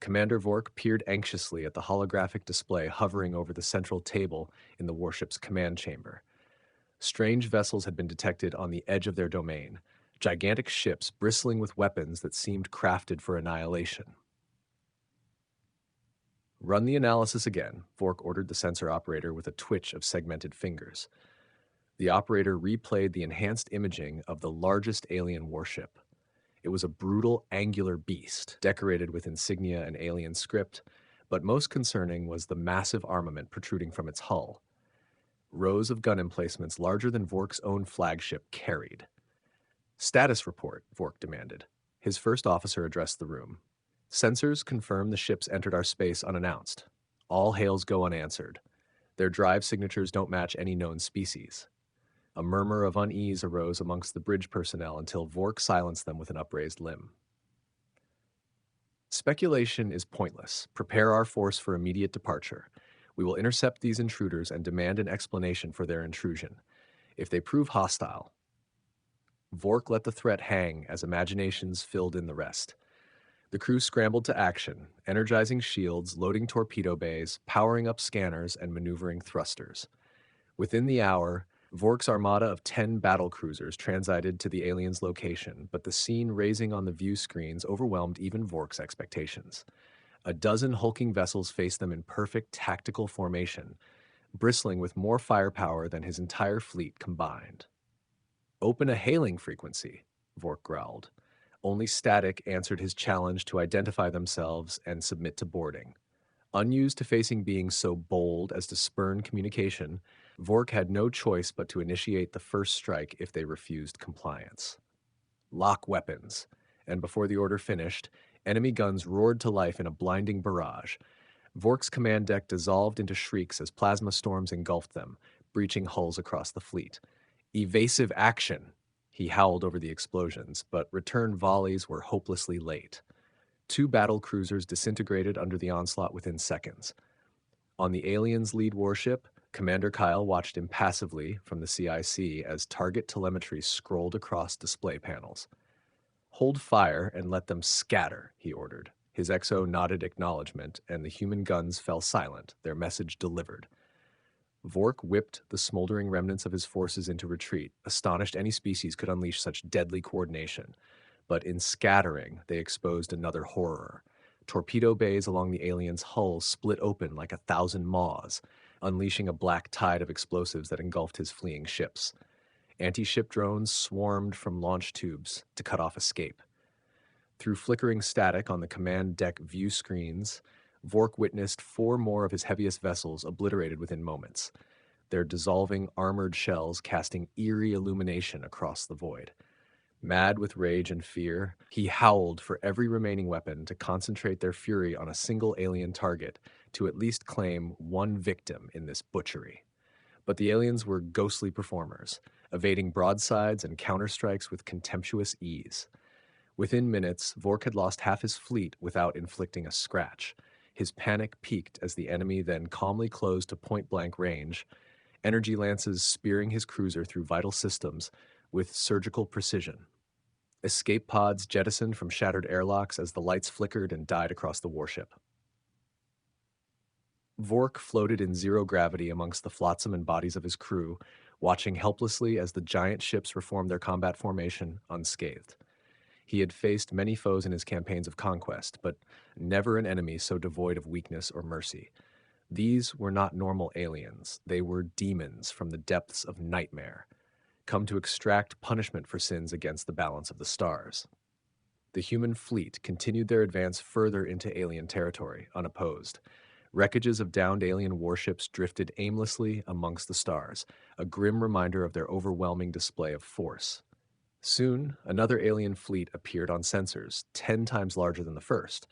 Commander Vork peered anxiously at the holographic display hovering over the central table in the warship's command chamber. Strange vessels had been detected on the edge of their domain, gigantic ships bristling with weapons that seemed crafted for annihilation. Run the analysis again, Vork ordered the sensor operator with a twitch of segmented fingers. The operator replayed the enhanced imaging of the largest alien warship. It was a brutal, angular beast, decorated with insignia and alien script, but most concerning was the massive armament protruding from its hull. Rows of gun emplacements larger than Vork's own flagship carried. Status report, Vork demanded. His first officer addressed the room. Sensors confirm the ships entered our space unannounced. All hails go unanswered. Their drive signatures don't match any known species. A murmur of unease arose amongst the bridge personnel until Vork silenced them with an upraised limb. Speculation is pointless. Prepare our force for immediate departure. We will intercept these intruders and demand an explanation for their intrusion. If they prove hostile, Vork let the threat hang as imaginations filled in the rest. The crew scrambled to action, energizing shields, loading torpedo bays, powering up scanners, and maneuvering thrusters. Within the hour, Vork's armada of 10 battle cruisers transited to the aliens' location, but the scene raising on the view screens overwhelmed even Vork's expectations. A dozen hulking vessels faced them in perfect tactical formation, bristling with more firepower than his entire fleet combined. Open a hailing frequency, Vork growled. Only Static answered his challenge to identify themselves and submit to boarding. Unused to facing beings so bold as to spurn communication, Vork had no choice but to initiate the first strike if they refused compliance. Lock weapons, and before the order finished, enemy guns roared to life in a blinding barrage. Vork's command deck dissolved into shrieks as plasma storms engulfed them, breaching hulls across the fleet. Evasive action! He howled over the explosions, but return volleys were hopelessly late. 2 battle cruisers disintegrated under the onslaught within seconds. On the aliens' lead warship, Commander Kyle watched impassively from the CIC as target telemetry scrolled across display panels. Hold fire and let them scatter, he ordered. His XO nodded acknowledgement, and the human guns fell silent, their message delivered. Vork whipped the smoldering remnants of his forces into retreat, astonished any species could unleash such deadly coordination. But in scattering, they exposed another horror. Torpedo bays along the alien's hull split open like 1,000 maws, unleashing a black tide of explosives that engulfed his fleeing ships. Anti-ship drones swarmed from launch tubes to cut off escape. Through flickering static on the command deck view screens, Vork witnessed 4 more of his heaviest vessels obliterated within moments, their dissolving armored shells casting eerie illumination across the void. Mad with rage and fear, he howled for every remaining weapon to concentrate their fury on a single alien target to at least claim one victim in this butchery. But the aliens were ghostly performers, evading broadsides and counterstrikes with contemptuous ease. Within minutes, Vork had lost half his fleet without inflicting a scratch. His panic peaked as the enemy then calmly closed to point-blank range, energy lances spearing his cruiser through vital systems with surgical precision. Escape pods jettisoned from shattered airlocks as the lights flickered and died across the warship. Vork floated in zero gravity amongst the flotsam and bodies of his crew, watching helplessly as the giant ships reformed their combat formation unscathed. He had faced many foes in his campaigns of conquest, but never an enemy so devoid of weakness or mercy. These were not normal aliens. They were demons from the depths of nightmare, come to extract punishment for sins against the balance of the stars. The human fleet continued their advance further into alien territory, unopposed. Wreckages of downed alien warships drifted aimlessly amongst the stars, a grim reminder of their overwhelming display of force. Soon, another alien fleet appeared on sensors, 10 times larger than the first.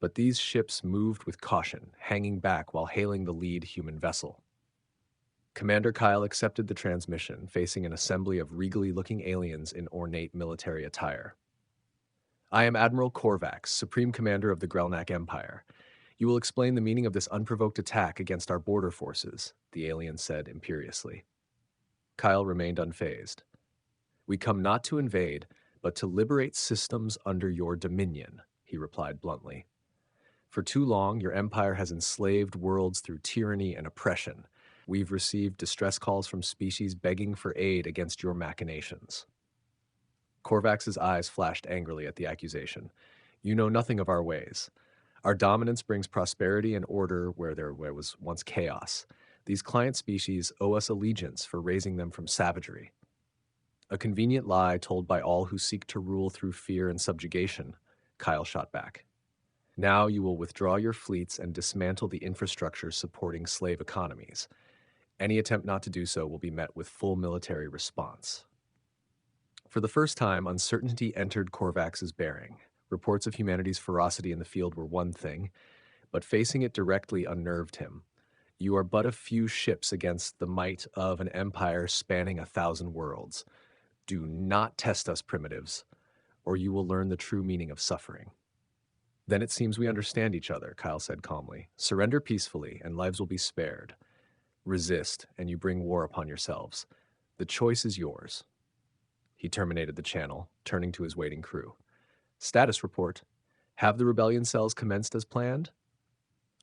But these ships moved with caution, hanging back while hailing the lead human vessel. Commander Kyle accepted the transmission, facing an assembly of regally looking aliens in ornate military attire. I am Admiral Korvax, Supreme Commander of the Grelnak Empire. You will explain the meaning of this unprovoked attack against our border forces, the alien said imperiously. Kyle remained unfazed. We come not to invade, but to liberate systems under your dominion, he replied bluntly. For too long, your empire has enslaved worlds through tyranny and oppression. We've received distress calls from species begging for aid against your machinations. Korvax's eyes flashed angrily at the accusation. You know nothing of our ways. Our dominance brings prosperity and order where there was once chaos. These client species owe us allegiance for raising them from savagery. A convenient lie told by all who seek to rule through fear and subjugation, Kyle shot back. Now you will withdraw your fleets and dismantle the infrastructure supporting slave economies. Any attempt not to do so will be met with full military response. For the first time, uncertainty entered Korvax's bearing. Reports of humanity's ferocity in the field were one thing, but facing it directly unnerved him. You are but a few ships against the might of an empire spanning 1,000 worlds. Do not test us, primitives, or you will learn the true meaning of suffering. Then it seems we understand each other, Kyle said calmly. Surrender peacefully, and lives will be spared. Resist, and you bring war upon yourselves. The choice is yours. He terminated the channel, turning to his waiting crew. Status report. Have the rebellion cells commenced as planned?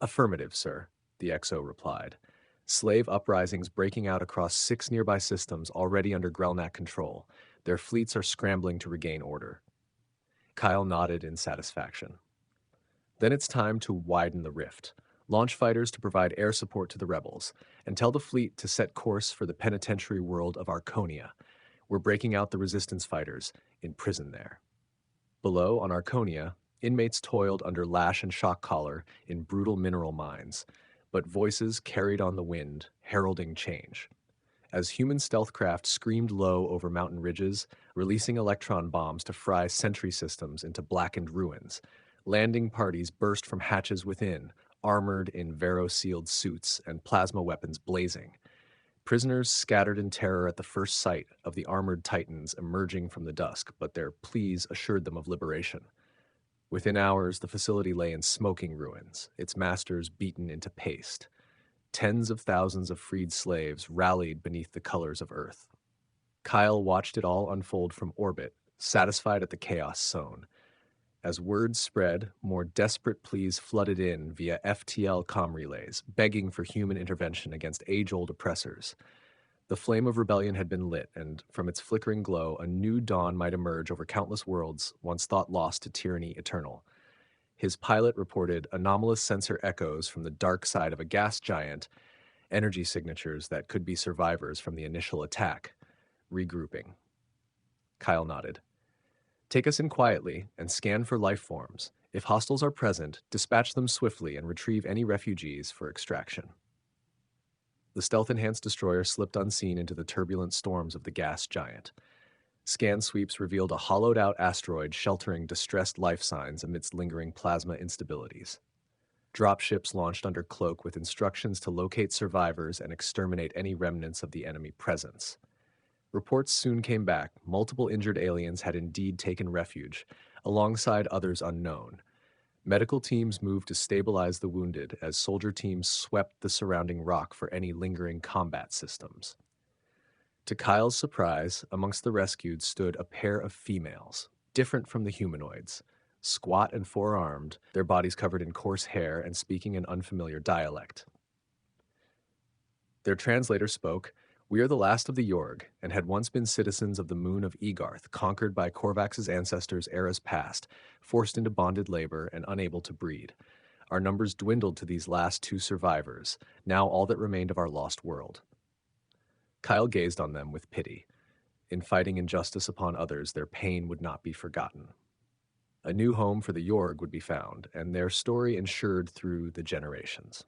Affirmative, sir, the XO replied. Slave uprisings breaking out across 6 nearby systems already under Grelnak control. Their fleets are scrambling to regain order. Kyle nodded in satisfaction. Then it's time to widen the rift. Launch fighters to provide air support to the rebels, and tell the fleet to set course for the penitentiary world of Arconia. We're breaking out the resistance fighters in prison there. Below, on Arconia, inmates toiled under lash and shock collar in brutal mineral mines, but voices carried on the wind, heralding change. As human stealth craft screamed low over mountain ridges, releasing electron bombs to fry sentry systems into blackened ruins, landing parties burst from hatches within, armored in Vero-sealed suits and plasma weapons blazing. Prisoners scattered in terror at the first sight of the armored titans emerging from the dusk, but their pleas assured them of liberation. Within hours, the facility lay in smoking ruins, its masters beaten into paste. Tens of thousands of freed slaves rallied beneath the colors of Earth. Kyle watched it all unfold from orbit, satisfied at the chaos sown. As word spread, more desperate pleas flooded in via FTL comm relays, begging for human intervention against age-old oppressors. The flame of rebellion had been lit, and from its flickering glow, a new dawn might emerge over countless worlds once thought lost to tyranny eternal. His pilot reported anomalous sensor echoes from the dark side of a gas giant, energy signatures that could be survivors from the initial attack. Regrouping. Kyle nodded. Take us in quietly and scan for life forms. If hostiles are present, dispatch them swiftly and retrieve any refugees for extraction. The stealth-enhanced destroyer slipped unseen into the turbulent storms of the gas giant. Scan sweeps revealed a hollowed-out asteroid sheltering distressed life signs amidst lingering plasma instabilities. Dropships launched under cloak with instructions to locate survivors and exterminate any remnants of the enemy presence. Reports soon came back. Multiple injured aliens had indeed taken refuge, alongside others unknown. Medical teams moved to stabilize the wounded as soldier teams swept the surrounding rock for any lingering combat systems. To Kyle's surprise, amongst the rescued stood a pair of females, different from the humanoids. Squat and four-armed, their bodies covered in coarse hair and speaking an unfamiliar dialect. Their translator spoke, "We are the last of the Yorg, and had once been citizens of the moon of Egarth, conquered by Korvax's ancestors eras past, forced into bonded labor and unable to breed. Our numbers dwindled to these last 2 survivors, now all that remained of our lost world." Kyle gazed on them with pity. In fighting injustice upon others, their pain would not be forgotten. A new home for the Yorg would be found, and their story ensured through the generations.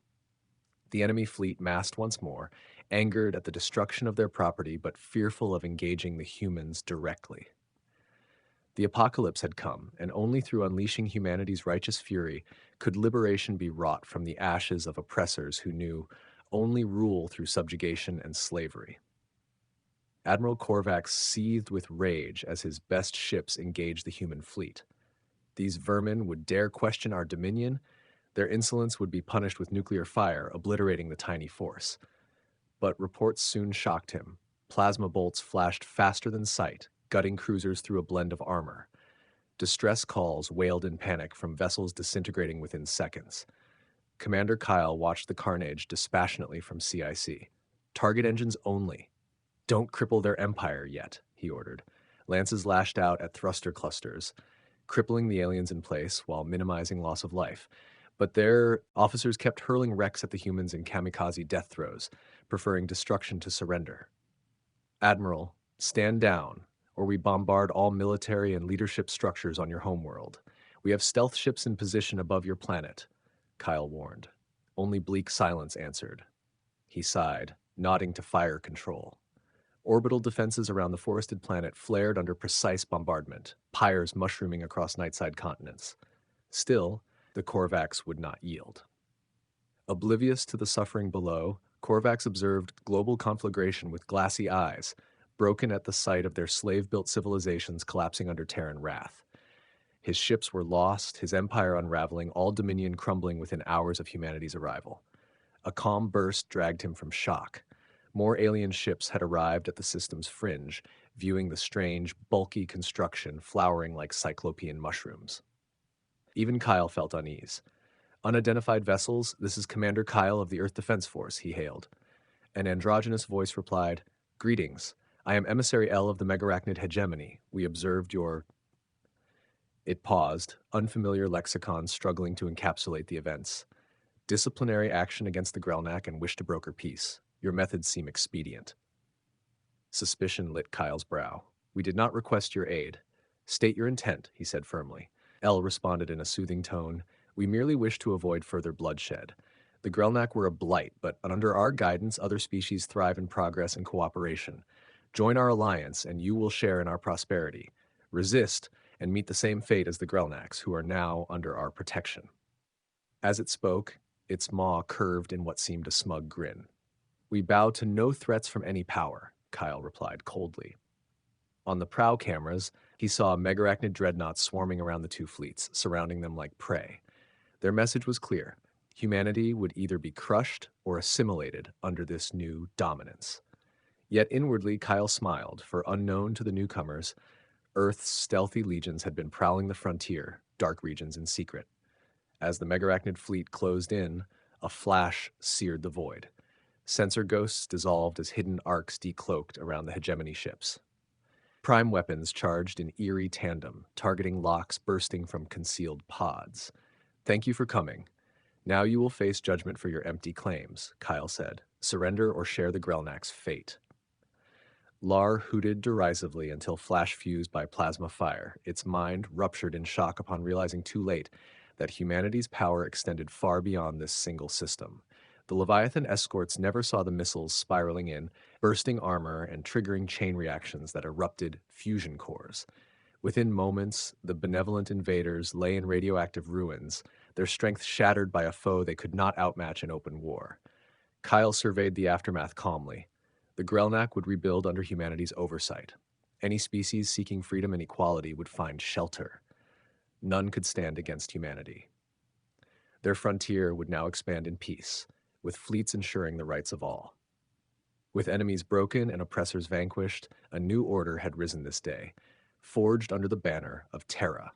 The enemy fleet massed once more, angered at the destruction of their property but fearful of engaging the humans directly. The apocalypse had come, and only through unleashing humanity's righteous fury could liberation be wrought from the ashes of oppressors who knew only rule through subjugation and slavery. Admiral Korvax seethed with rage as his best ships engaged the human fleet. These vermin would dare question our dominion. Their insolence would be punished with nuclear fire, obliterating the tiny force. But reports soon shocked him. Plasma bolts flashed faster than sight, gutting cruisers through a blend of armor. Distress calls wailed in panic from vessels disintegrating within seconds. Commander Kyle watched the carnage dispassionately from CIC. Target engines only. Don't cripple their empire yet, he ordered. Lances lashed out at thruster clusters, crippling the aliens in place while minimizing loss of life. But their officers kept hurling wrecks at the humans in kamikaze death throes, preferring destruction to surrender. Admiral, stand down, or we bombard all military and leadership structures on your homeworld. We have stealth ships in position above your planet, Kyle warned. Only bleak silence answered. He sighed, nodding to fire control. Orbital defenses around the forested planet flared under precise bombardment, pyres mushrooming across nightside continents. Still, the Korvax would not yield. Oblivious to the suffering below, Korvax observed global conflagration with glassy eyes, broken at the sight of their slave-built civilizations collapsing under Terran wrath. His ships were lost, his empire unraveling, all dominion crumbling within hours of humanity's arrival. A calm burst dragged him from shock. More alien ships had arrived at the system's fringe, viewing the strange, bulky construction flowering like cyclopean mushrooms. Even Kyle felt unease. Unidentified vessels, this is Commander Kyle of the Earth Defense Force, he hailed. An androgynous voice replied, Greetings. I am Emissary L of the Megarachnid Hegemony. We observed your... It paused, unfamiliar lexicon struggling to encapsulate the events. Disciplinary action against the Grelnak and wish to broker peace. Your methods seem expedient. Suspicion lit Kyle's brow. We did not request your aid. State your intent, he said firmly. L responded in a soothing tone. We merely wish to avoid further bloodshed. The Grelnak were a blight, but under our guidance, other species thrive in progress and cooperation. Join our alliance, and you will share in our prosperity. Resist, and meet the same fate as the Grelnaks, who are now under our protection. As it spoke, its maw curved in what seemed a smug grin. We bow to no threats from any power, Kyle replied coldly. On the prow cameras, he saw megarachnid dreadnoughts swarming around the two fleets, surrounding them like prey. Their message was clear. Humanity would either be crushed or assimilated under this new dominance. Yet inwardly, Kyle smiled, for unknown to the newcomers, Earth's stealthy legions had been prowling the frontier, dark regions in secret. As the megarachnid fleet closed in, a flash seared the void. Sensor ghosts dissolved as hidden arcs decloaked around the hegemony ships. Prime weapons charged in eerie tandem, targeting locks bursting from concealed pods. Thank you for coming. Now you will face judgment for your empty claims, Kyle said. Surrender or share the Grelnak's fate. Lar hooted derisively until flash fused by plasma fire, its mind ruptured in shock upon realizing too late that humanity's power extended far beyond this single system. The Leviathan escorts never saw the missiles spiraling in, bursting armor and triggering chain reactions that erupted fusion cores. Within moments, the benevolent invaders lay in radioactive ruins, their strength shattered by a foe they could not outmatch in open war. Kyle surveyed the aftermath calmly. The Grelnak would rebuild under humanity's oversight. Any species seeking freedom and equality would find shelter. None could stand against humanity. Their frontier would now expand in peace, with fleets ensuring the rights of all. With enemies broken and oppressors vanquished, a new order had risen this day, forged under the banner of Terra.